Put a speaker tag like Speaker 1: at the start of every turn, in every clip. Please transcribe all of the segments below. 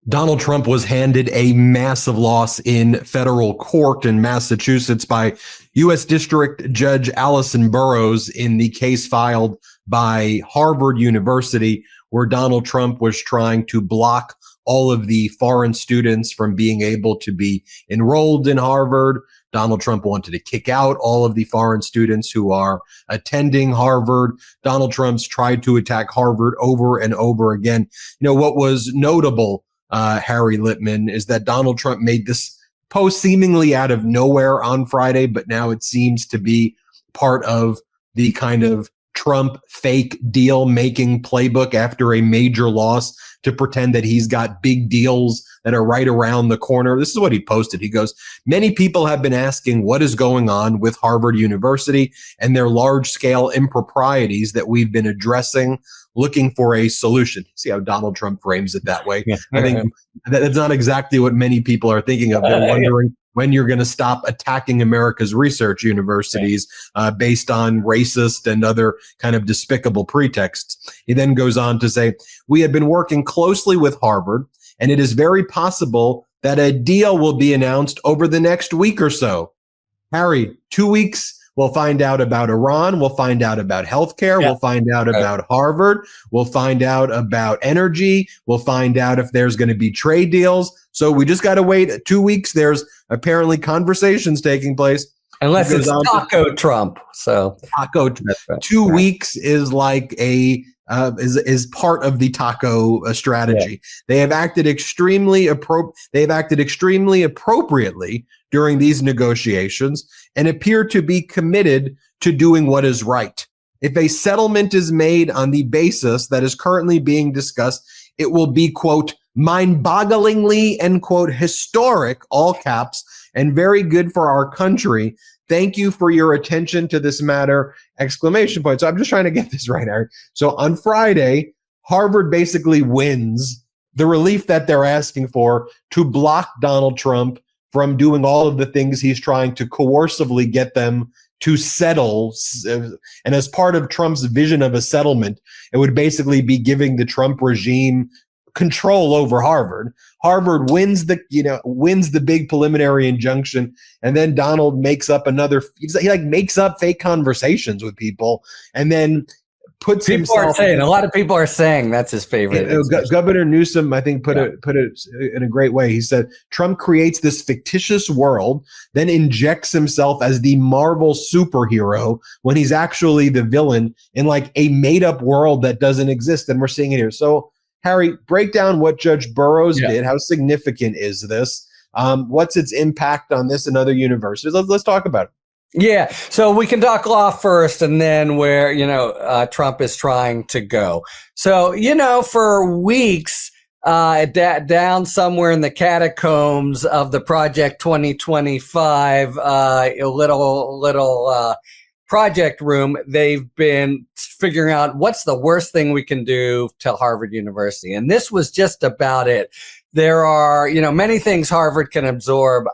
Speaker 1: Donald Trump was handed a massive loss in federal court in Massachusetts by U.S. District Judge Allison Burroughs in the case filed by Harvard University, where Donald Trump was trying to block all of the foreign students from being able to be enrolled in Harvard. Donald Trump wanted to kick out all of the foreign students who are attending Harvard. Donald Trump's tried to attack Harvard over and over again. You know, what was notable, Harry Litman, is that Donald Trump made this post seemingly out of nowhere on Friday, but now it seems to be part of the kind of Trump fake deal making playbook after a major loss to pretend that he's got big deals that are right around the corner. This is what he posted. He goes, "Many people have been asking what is going on with Harvard University and their large scale improprieties that we've been addressing, looking for a solution." See how Donald Trump frames it that way. Yeah. I think that's not exactly what many people are thinking of. They're wondering when you're going to stop attacking America's research universities based on racist and other kind of despicable pretexts. He then goes on to say, "We have been working closely with Harvard, and it is very possible that a deal will be announced over the next week or so." Harry, 2 weeks, we'll find out about Iran. We'll find out about healthcare. Yeah. We'll find out about Harvard. We'll find out about energy. We'll find out if there's going to be trade deals. So we just got to wait 2 weeks. There's apparently conversations taking place.
Speaker 2: Unless it's Taco Trump. So
Speaker 1: Taco. Right. 2 weeks is like is part of the taco strategy. Yeah. They have acted extremely appropriately during these negotiations and appear to be committed to doing what is right. If a settlement is made on the basis that is currently being discussed, it will be, quote, mind-bogglingly, end quote, historic, all caps, and very good for our country. Thank you for your attention to this matter, exclamation point. So I'm just trying to get this right, Eric. So on Friday, Harvard basically wins the relief that they're asking for to block Donald Trump from doing all of the things he's trying to coercively get them to settle. And as part of Trump's vision of a settlement, it would basically be giving the Trump regime control over Harvard. Harvard wins the big preliminary injunction, and then Donald makes up he makes up fake conversations with people, and then puts
Speaker 2: a lot of people are saying that's his favorite.
Speaker 1: Governor Newsom, I think, put it in a great way. He said Trump creates this fictitious world, then injects himself as the Marvel superhero when he's actually the villain in like a made up world that doesn't exist, and we're seeing it here. So, Harry, break down what Judge Burroughs did. How significant is this? What's its impact on this and other universities? Let's talk about it.
Speaker 2: Yeah, so we can talk law first and then where, Trump is trying to go. So, for weeks, down somewhere in the catacombs of the Project 2025, a little project room, they've been figuring out what's the worst thing we can do to Harvard University. And this was just about it. There are, many things Harvard can absorb.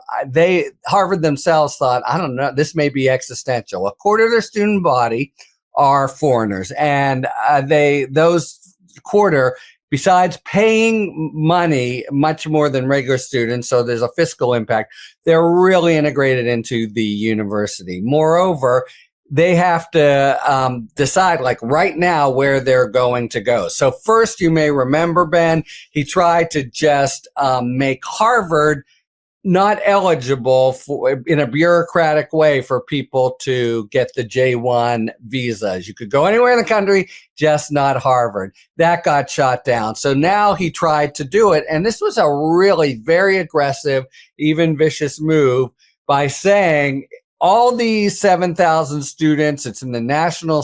Speaker 2: Harvard themselves thought, I don't know, this may be existential. A quarter of their student body are foreigners, and those quarter, besides paying money much more than regular students, so there's a fiscal impact, they're really integrated into the university. Moreover, they have to decide, like right now, where they're going to go. So first, you may remember, Ben, he tried to just make Harvard not eligible in a bureaucratic way for people to get the J-1 visas. You could go anywhere in the country, just not Harvard. That got shot down. So now he tried to do it. And this was a really very aggressive, even vicious move by saying, all these 7,000 students, it's in the national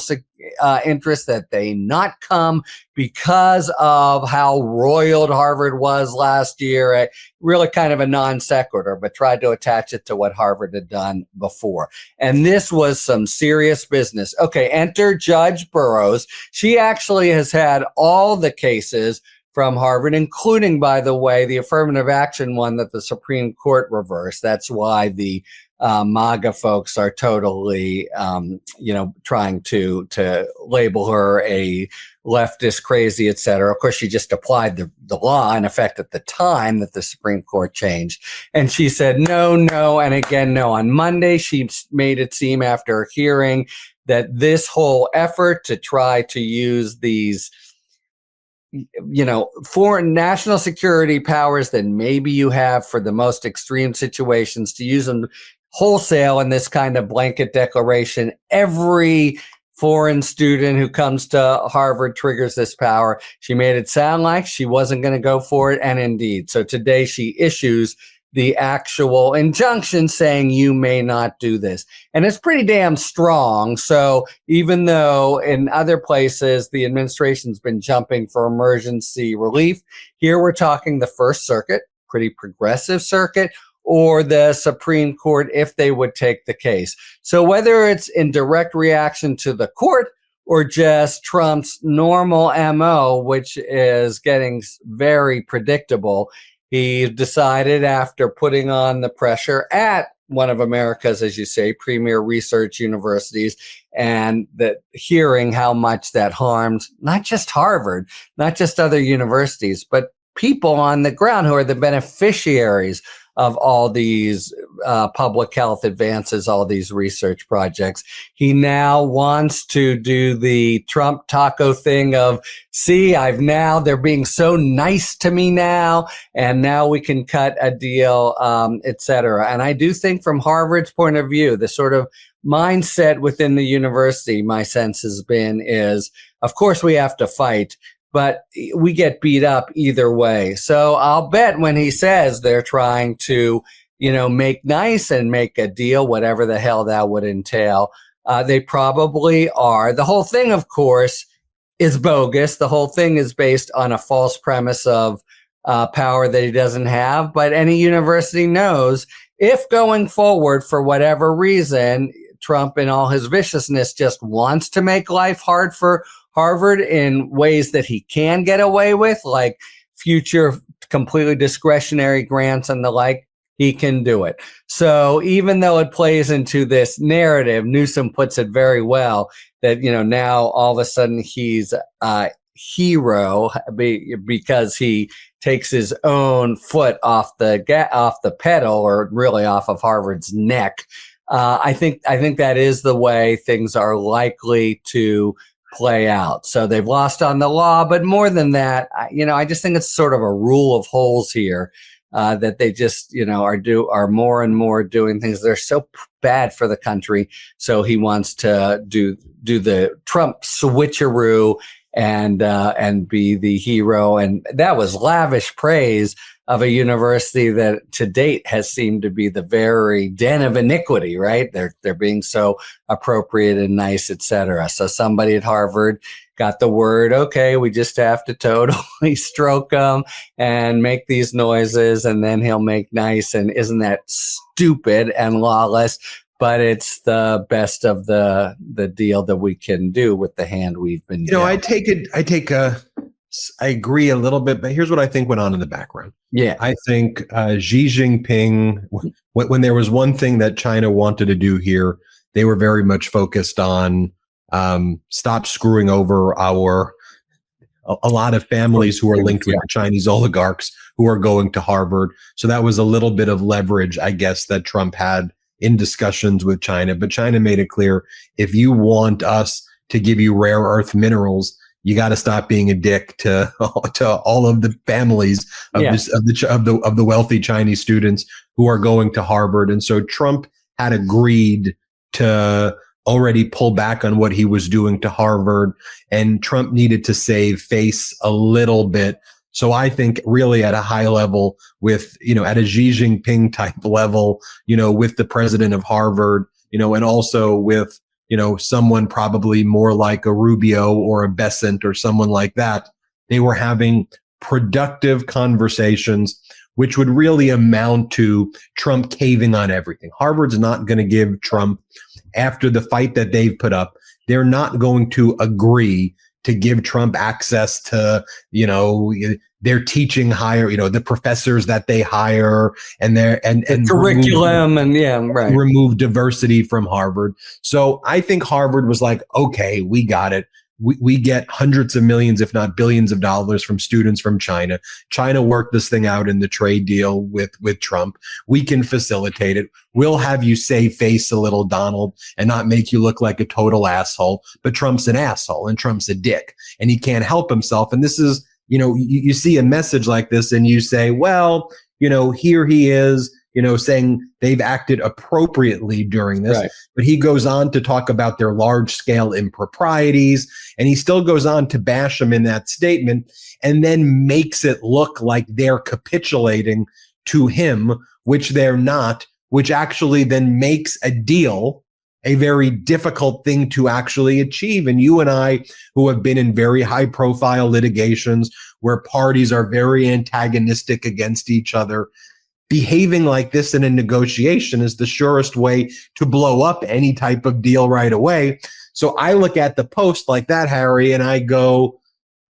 Speaker 2: interest that they not come because of how roiled Harvard was last year. Really kind of a non sequitur, but tried to attach it to what Harvard had done before. And this was some serious business. Okay, enter Judge Burroughs. She actually has had all the cases from Harvard, including, by the way, the affirmative action one that the Supreme Court reversed. That's why the MAGA folks are totally, trying to label her a leftist crazy, et cetera. Of course, she just applied the law in effect at the time that the Supreme Court changed. And she said, no, and again, no. On Monday, she made it seem after a hearing that this whole effort to try to use these foreign national security powers that maybe you have for the most extreme situations, to use them wholesale in this kind of blanket declaration. Every foreign student who comes to Harvard triggers this power. She made it sound like she wasn't going to go for it. And indeed, so today she issues the actual injunction saying you may not do this. And it's pretty damn strong. So even though in other places the administration's been jumping for emergency relief, here we're talking the First Circuit, pretty progressive circuit, or the Supreme Court if they would take the case. So whether it's in direct reaction to the court or just Trump's normal MO, which is getting very predictable, he decided after putting on the pressure at one of America's, as you say, premier research universities, and that hearing how much that harmed not just Harvard, not just other universities, but people on the ground who are the beneficiaries of all these public health advances, all these research projects. He now wants to do the Trump taco thing of, see, they're being so nice to me now, and now we can cut a deal, et cetera. And I do think from Harvard's point of view, the sort of mindset within the university, my sense has been, is, of course we have to fight, but we get beat up either way. So I'll bet when he says they're trying to, make nice and make a deal, whatever the hell that would entail, they probably are. The whole thing, of course, is bogus. The whole thing is based on a false premise of power that he doesn't have. But any university knows if going forward, for whatever reason, Trump in all his viciousness just wants to make life hard for Harvard in ways that he can get away with, like future completely discretionary grants and the like, he can do it. So even though it plays into this narrative, Newsom puts it very well, that, now all of a sudden he's a hero because he takes his own foot off the pedal, or really off of Harvard's neck. I think that is the way things are likely to play out. So they've lost on the law, but more than that, I just think it's sort of a rule of holes here, that they just, are more and more doing things that are so bad for the country. So he wants to do the Trump switcheroo and be the hero. And that was lavish praise of a university that to date has seemed to be the very den of iniquity, right? They're being so appropriate and nice, et cetera. So somebody at Harvard got the word, okay, we just have to totally stroke him and make these noises, and then he'll make nice. And isn't that stupid and lawless? But it's the best of the deal that we can do with the hand we've been dealt.
Speaker 1: I agree a little bit, but here's what I think went on in the background.
Speaker 2: Yeah.
Speaker 1: I think Xi Jinping, when there was one thing that China wanted to do here, they were very much focused on stop screwing over a lot of families who are linked with the Chinese oligarchs who are going to Harvard. So that was a little bit of leverage, I guess, that Trump had in discussions with China. But China made it clear, if you want us to give you rare earth minerals, you got to stop being a dick to all of the families of the wealthy Chinese students who are going to Harvard. And so Trump had agreed to already pull back on what he was doing to Harvard, and Trump needed to save face a little bit. So I think really at a high level with, at a Xi Jinping type level, with the president of Harvard, and also with, someone probably more like a Rubio or a Bessent or someone like that, they were having productive conversations, which would really amount to Trump caving on everything. Harvard's not going to give Trump, after the fight that they've put up, they're not going to agree to give Trump access to, their teaching hire, the professors that they hire and their and
Speaker 2: curriculum
Speaker 1: remove diversity from Harvard. So I think Harvard was like, okay, we got it. We get hundreds of millions, if not billions of dollars from students from China. China worked this thing out in the trade deal with Trump. We can facilitate it. We'll have you save face a little, Donald, and not make you look like a total asshole. But Trump's an asshole and Trump's a dick and he can't help himself. And this is, you see a message like this and you say, well, here he is, saying they've acted appropriately during this.
Speaker 2: Right.
Speaker 1: But he goes on to talk about their large scale improprieties. And he still goes on to bash them in that statement and then makes it look like they're capitulating to him, which they're not, which actually then makes a deal a very difficult thing to actually achieve. And you and I, who have been in very high profile litigations where parties are very antagonistic against each other, behaving like this in a negotiation is the surest way to blow up any type of deal right away. So I look at the Post like that, Harry, and I go,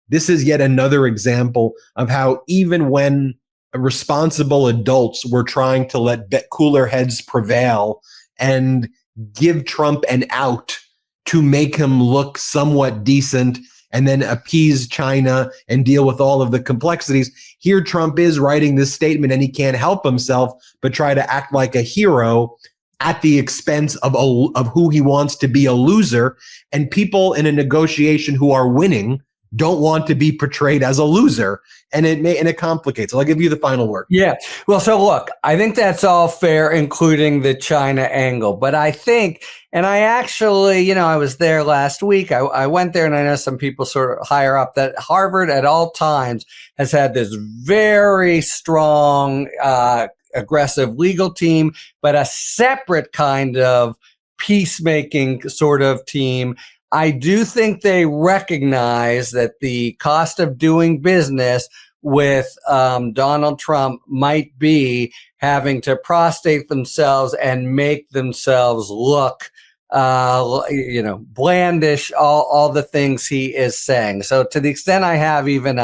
Speaker 1: this is yet another example of how even when responsible adults were trying to let cooler heads prevail and give Trump an out to make him look somewhat decent and then appease China and deal with all of the complexities. Here Trump is writing this statement and he can't help himself but try to act like a hero at the expense of who he wants to be a loser. And people in a negotiation who are winning don't want to be portrayed as a loser. And it complicates. I'll give you the final word.
Speaker 2: Yeah. Well, so look, I think that's all fair, including the China angle. But I think, and I actually, I was there last week. I went there and I know some people sort of higher up that Harvard at all times has had this very strong, aggressive legal team, but a separate kind of peacemaking sort of team. I do think they recognize that the cost of doing business with Donald Trump might be having to prostrate themselves and make themselves look, blandish, all the things he is saying. So to the extent I have even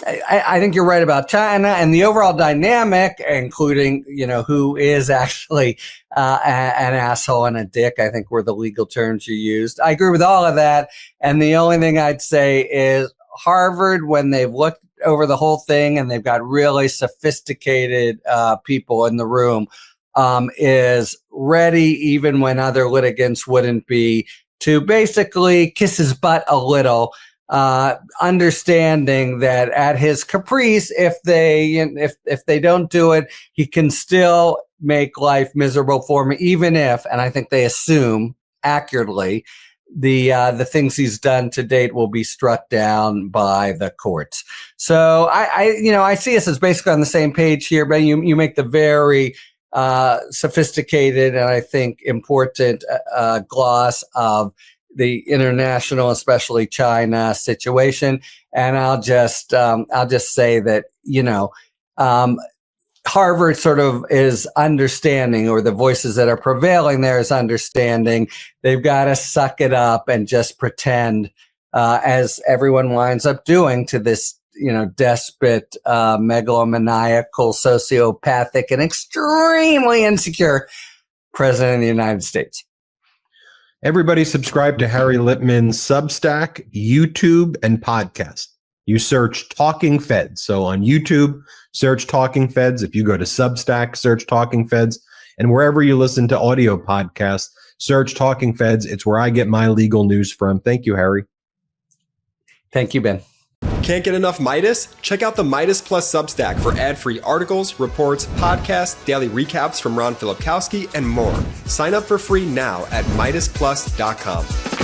Speaker 2: I think you're right about China and the overall dynamic, including, who is actually an asshole and a dick, I think were the legal terms you used. I agree with all of that. And the only thing I'd say is Harvard, when they've looked over the whole thing and they've got really sophisticated people in the room, is ready, even when other litigants wouldn't be, to basically kiss his butt a little, understanding that at his caprice, if they don't do it, he can still make life miserable for me, even if, and I think they assume accurately, the things he's done to date will be struck down by the courts. So I see us as basically on the same page here, but you make the very sophisticated and I think important gloss of the international, especially China situation. And I'll just say that, Harvard sort of is understanding, or the voices that are prevailing there is understanding. They've got to suck it up and just pretend, as everyone winds up doing to this, despot, megalomaniacal, sociopathic, and extremely insecure president of the United States.
Speaker 1: Everybody subscribe to Harry Litman's Substack, YouTube, and podcast. You search Talking Feds. So on YouTube, search Talking Feds. If you go to Substack, search Talking Feds. And wherever you listen to audio podcasts, search Talking Feds. It's where I get my legal news from. Thank you, Harry.
Speaker 2: Thank you, Ben.
Speaker 3: Can't get enough Meidas? Check out the Meidas Plus Substack for ad-free articles, reports, podcasts, daily recaps from Ron Filipkowski, and more. Sign up for free now at MeidasPlus.com.